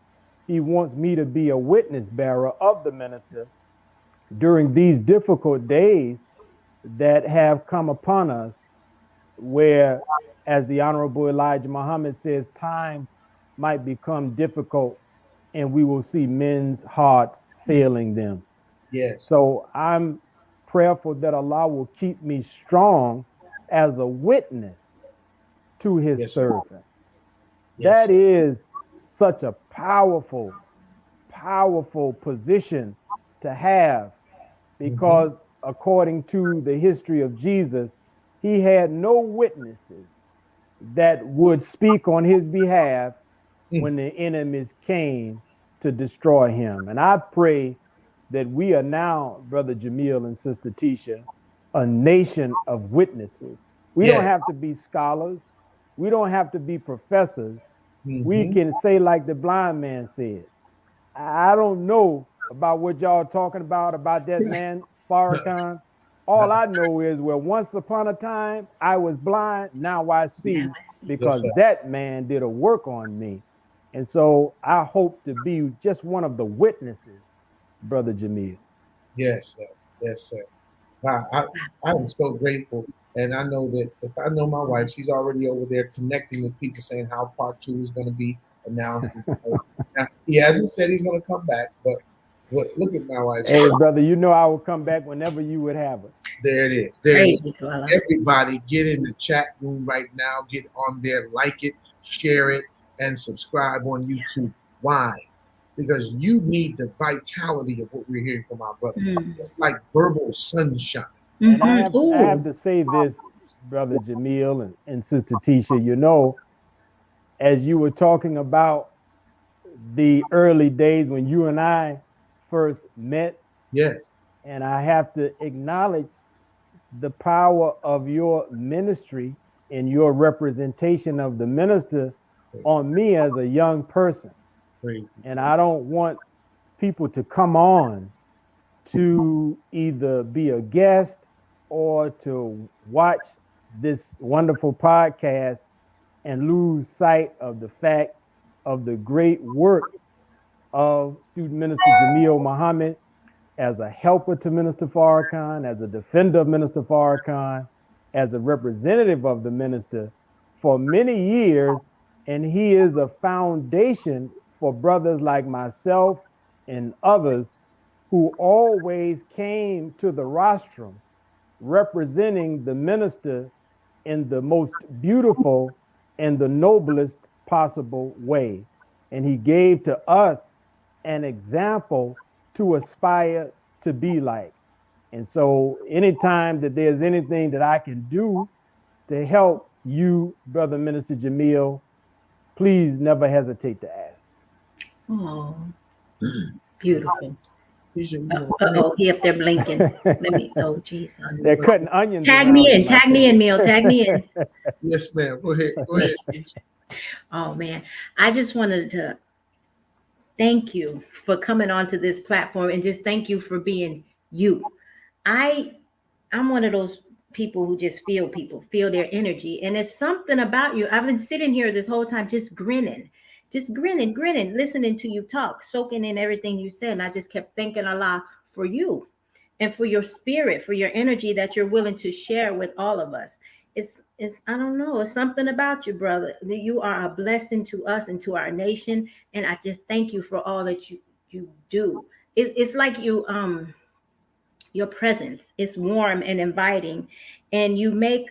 he wants me to be a witness bearer of the minister during these difficult days that have come upon us, where, as the Honorable Elijah Muhammad says, times might become difficult and we will see men's hearts failing them. Yes. So I'm prayerful that Allah will keep me strong as a witness to his servant. Yes, that is such a powerful position to have, because according to the history of Jesus, he had no witnesses that would speak on his behalf when the enemies came to destroy him. And I pray that we are now, Brother Jamil and Sister Tisha, a nation of witnesses. We don't have to be scholars. We don't have to be professors. We can say like the blind man said, I don't know about what y'all talking about that man, Farrakhan. All I know is, well, once upon a time, I was blind, now I see, because that man did a work on me. And so I hope to be just one of the witnesses, Brother Jamil. Yes, sir. Yes, sir. Wow, I'm so grateful. And I know that if I know my wife, she's already over there connecting with people saying how part 2 is going to be announced. Now, he hasn't said he's going to come back, but look at my wife. Hey, brother, you know I will come back whenever you would have us. There it is. There it is. Everybody get in the chat room right now. Get on there, like it, share it, and subscribe on YouTube. Why? Because you need the vitality of what we're hearing from our brother. It's like verbal sunshine. And I have to say this, Brother Jamil and Sister Tisha, you know, as you were talking about the early days when you and I first met. Yes. And I have to acknowledge the power of your ministry and your representation of the minister on me as a young person. And I don't want people to come on to either be a guest or to watch this wonderful podcast and lose sight of the fact of the great work of Student Minister Jamil Muhammad as a helper to Minister Farrakhan, as a defender of Minister Farrakhan, as a representative of the minister for many years. And he is a foundation for brothers like myself and others who always came to the rostrum representing the minister in the most beautiful and the noblest possible way. And he gave to us an example to aspire to be like. And so anytime that there's anything that I can do to help you, Brother Minister Jamil, please never hesitate to ask. Oh, beautiful. Oh, he up there blinking. Let me. Oh, Jesus. They're cutting onions. Tag me in, Meal. Tag me in. Yes, ma'am. Go ahead. Oh man, I just wanted to thank you for coming onto this platform and just thank you for being you. I'm one of those people who just feel their energy, and it's something about you. I've been sitting here this whole time just grinning, listening to you talk, soaking in everything you said. And I just kept thanking Allah for you and for your spirit, for your energy that you're willing to share with all of us. It's I don't know, it's something about you, brother. You are a blessing to us and to our nation. And I just thank you for all that you do. It's like your presence is warm and inviting, and you make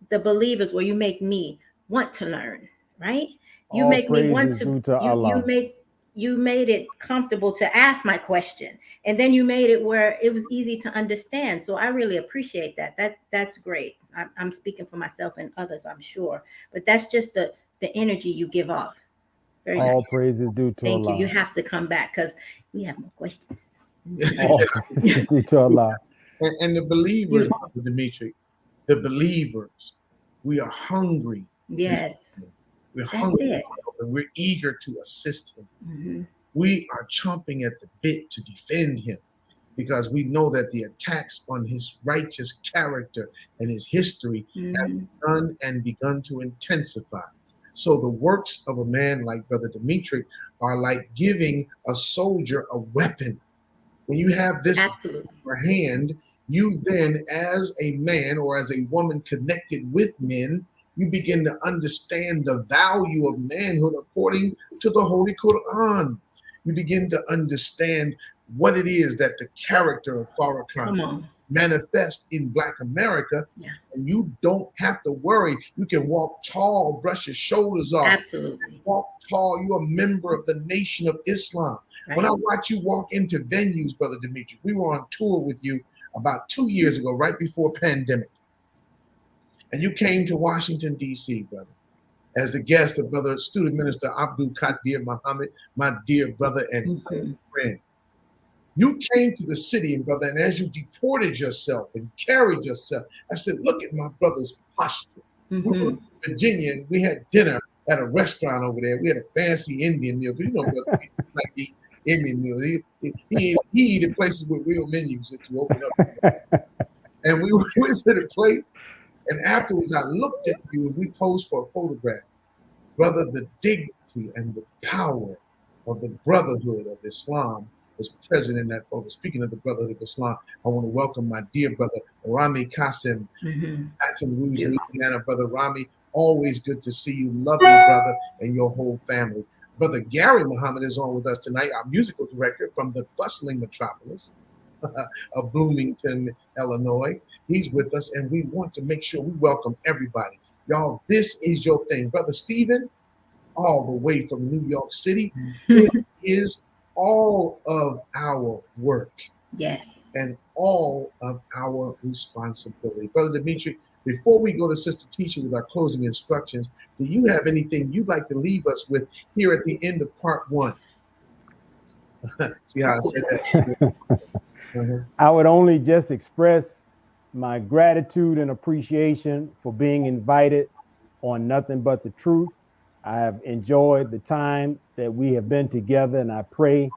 the believers, or you make me want to learn, right? You all make me want to you made it comfortable to ask my question, and then you made it where it was easy to understand. So I really appreciate that. That's great. I'm speaking for myself and others, I'm sure, but that's just the energy you give off. Very all nice. Praises due to Allah. Thank you. You have to come back because we have more questions. All praises due to Allah. And the believers, Demetric, the believers, we are hungry. Yes. We're hungry and we're eager to assist him. We are chomping at the bit to defend him because we know that the attacks on his righteous character and his history have begun to intensify. So the works of a man like Brother Demetric are like giving a soldier a weapon. When you have this in your hand, you then, as a man or as a woman connected with men, you begin to understand the value of manhood according to the Holy Quran. You begin to understand what it is that the character of Farrakhan manifest in Black America. Yeah. And you don't have to worry. You can walk tall, brush your shoulders off. Absolutely. Walk tall. You're a member of the Nation of Islam. Right. When I watch you walk into venues, Brother Demetric, we were on tour with you about 2 years ago, right before pandemic. And you came to Washington, D.C., brother, as the guest of Brother Student Minister Abdul Qadir Muhammad, my dear brother and friend. You came to the city, and brother, and as you deported yourself and carried yourself, I said, look at my brother's posture. We were in Virginia, and we had dinner at a restaurant over there. We had a fancy Indian meal, because you know, brother, he like the Indian meal. He eat at places with real menus that you open up. And we went to the place, and afterwards I looked at you, and we posed for a photograph. Brother, the dignity and the power of the brotherhood of Islam was present in that photo. Speaking of the brotherhood of Islam, I want to welcome my dear brother, Rami Qasim, Baton Rouge, Louisiana. Brother Rami, always good to see you. Love your brother and your whole family. Brother Gary Muhammad is on with us tonight, our musical director from the bustling metropolis of Bloomington, Illinois. He's with us, and we want to make sure we welcome everybody. Y'all, this is your thing. Brother Stephen, all the way from New York City, this is all of our work. Yes. And all of our responsibility. Brother Demetric, before we go to Sister Tisha with our closing instructions, do you have anything you'd like to leave us with here at the end of part 1? See how I said that? I would only just express my gratitude and appreciation for being invited on Nothing But the Truth. I have enjoyed the time that we have been together, and I pray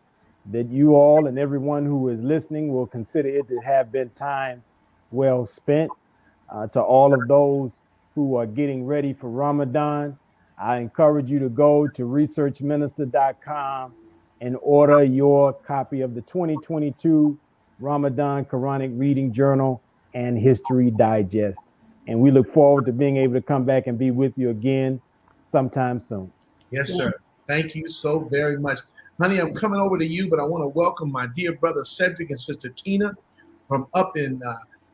that you all and everyone who is listening will consider it to have been time well spent. To all of those who are getting ready for Ramadan, I encourage you to go to researchminister.com and order your copy of the 2022 Ramadan Quranic Reading Journal and History Digest. And we look forward to being able to come back and be with you again sometime soon. Yes, sir. Thank you so very much. Honey, I'm coming over to you, but I want to welcome my dear brother Cedric and Sister Tina from up in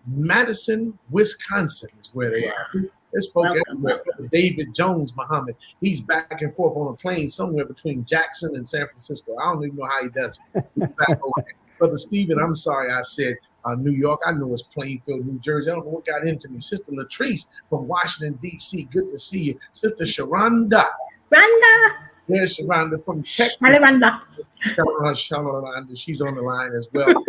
Madison, Wisconsin is where they are. There's folks everywhere. David Jones Muhammad, he's back and forth on a plane somewhere between Jackson and San Francisco. I don't even know how he does it. He's back over there. Brother Stephen, I'm sorry I said New York. I know it's Plainfield, New Jersey. I don't know what got into me. Sister Latrice from Washington, D.C. Good to see you. Sister Sharonda. There's Sharonda from Texas. Sharonda. She's on the line as well.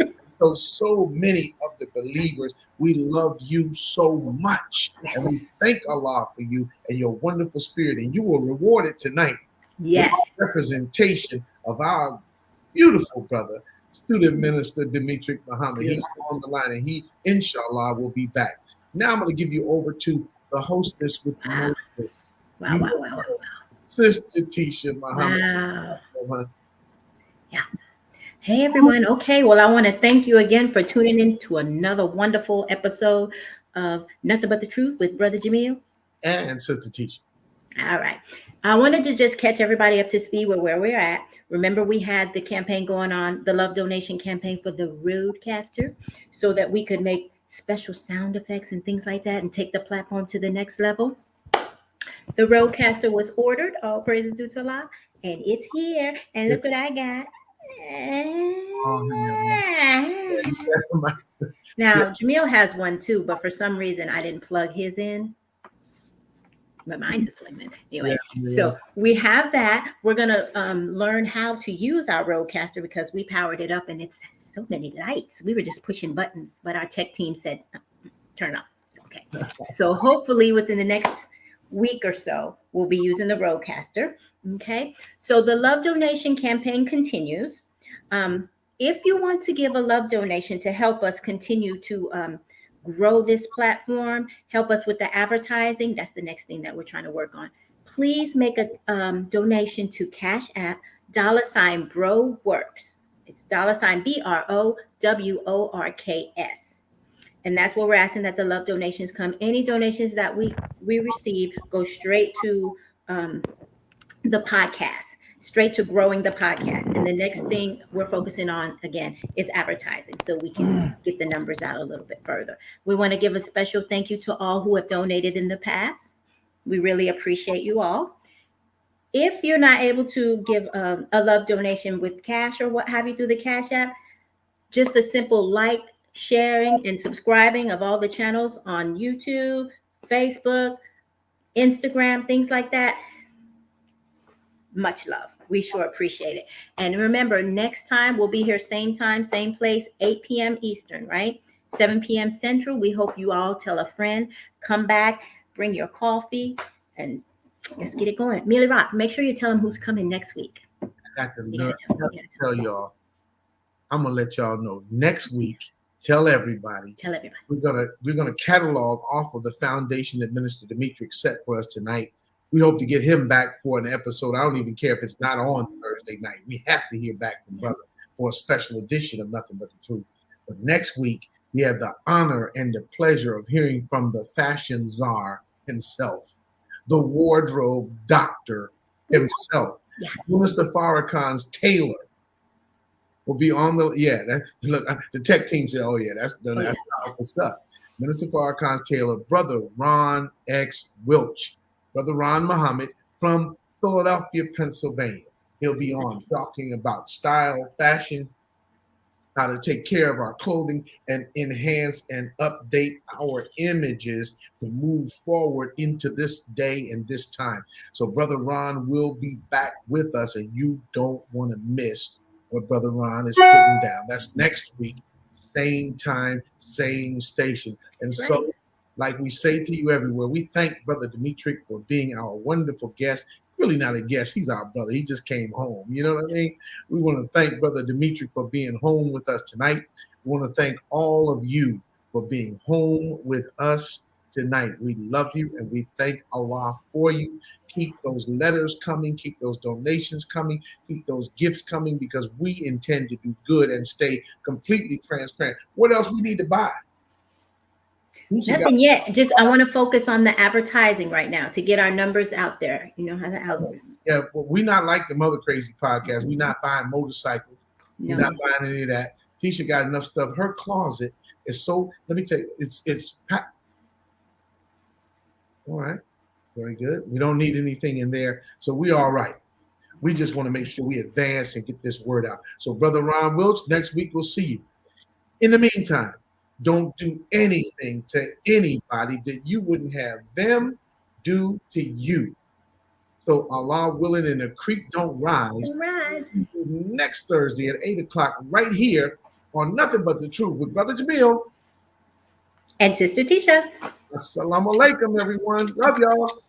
So many of the believers, we love you so much. And we thank Allah for you and your wonderful spirit. And you will reward it tonight. Yes. With representation of our beautiful brother, Student Minister Demetric Muhammad. He's on the line, and he, inshallah, will be back. Now I'm going to give you over to the hostess with the mostest. Wow. Sister Tisha Muhammad. Wow. Yeah. Hey, everyone. Okay, well, I want to thank you again for tuning in to another wonderful episode of Nothing But the Truth with Brother Jamil and Sister Tisha. All right. I wanted to just catch everybody up to speed with where we're at. Remember, we had the campaign going on, the Love Donation campaign for the Rodecaster, so that we could make special sound effects and things like that and take the platform to the next level. The Rodecaster was ordered, all praises due to Allah, and it's here. And look what I got. Now, Jamil has one too, but for some reason I didn't plug his in. But mine is plugged in. Anyway, so we have that. We're going to learn how to use our Rodecaster because we powered it up and it's so many lights. We were just pushing buttons, but our tech team said, turn off. Okay. So hopefully within the next week or so, we'll be using the Rodecaster. Okay. So the love donation campaign continues. If you want to give a love donation to help us continue to grow this platform, help us with the advertising, that's the next thing that we're trying to work on. Please make a donation to Cash App $BroWorks. It's $BroWorks. And that's what we're asking, that the love donations come. Any donations that we receive go straight to the podcast. straight to growing the podcast. And the next thing we're focusing on, again, is advertising, so we can get the numbers out a little bit further. We want to give a special thank you to all who have donated in the past. We really appreciate you all. If you're not able to give a love donation with cash or what have you through the Cash App, just a simple like, sharing, and subscribing of all the channels on YouTube, Facebook, Instagram, things like that. Much love. We sure appreciate it. And remember, next time we'll be here same time, same place, 8 p.m. Eastern, right? 7 p.m. Central. We hope you all tell a friend, come back, bring your coffee, and let's get it going. Millie Rock, make sure you tell them who's coming next week. I got to tell y'all. I'm gonna let y'all know next week. Tell everybody. We're gonna catalog off of the foundation that Minister Demetric set for us tonight. We hope to get him back for an episode. I don't even care if it's not on Thursday night. We have to hear back from brother for a special edition of Nothing But the Truth. But next week, we have the honor and the pleasure of hearing from the fashion czar himself, the wardrobe doctor himself, Minister Farrakhan's tailor. Will be on the the tech team said, "Oh yeah, that's powerful stuff." Minister Farrakhan's tailor, Brother Ron X. Wilch, Brother Ron Muhammad from Philadelphia, Pennsylvania. He'll be on talking about style, fashion, how to take care of our clothing and enhance and update our images to move forward into this day and this time. So Brother Ron will be back with us, and you don't want to miss what Brother Ron is putting down. That's next week, same time, same station. And so, like we say to you everywhere, we thank Brother Demetric for being our wonderful guest. Really not a guest, he's our brother. He just came home. You know what I mean? We want to thank Brother Demetric for being home with us tonight. We want to thank all of you for being home with us tonight. We love you and we thank Allah for you. Keep those letters coming, keep those donations coming, keep those gifts coming, because we intend to do good and stay completely transparent. What else we need to buy? Nothing yet. Just I want to focus on the advertising right now to get our numbers out there. You know how the algorithm. Yeah, well, we're not like the other crazy podcasts. We're not buying motorcycles. No. We're not buying any of that. Tisha got enough stuff. Her closet is so. Let me tell you, it's packed. All right. Very good. We don't need anything in there. So we all right. We just want to make sure we advance and get this word out. So Brother Ron Wilch, next week we'll see you. In the meantime, don't do anything to anybody that you wouldn't have them do to you. So Allah willing and the creek don't rise. Next Thursday at 8 o'clock right here on Nothing But the Truth with Brother Jamil. And Sister Tisha. Assalamu alaikum, everyone. Love y'all.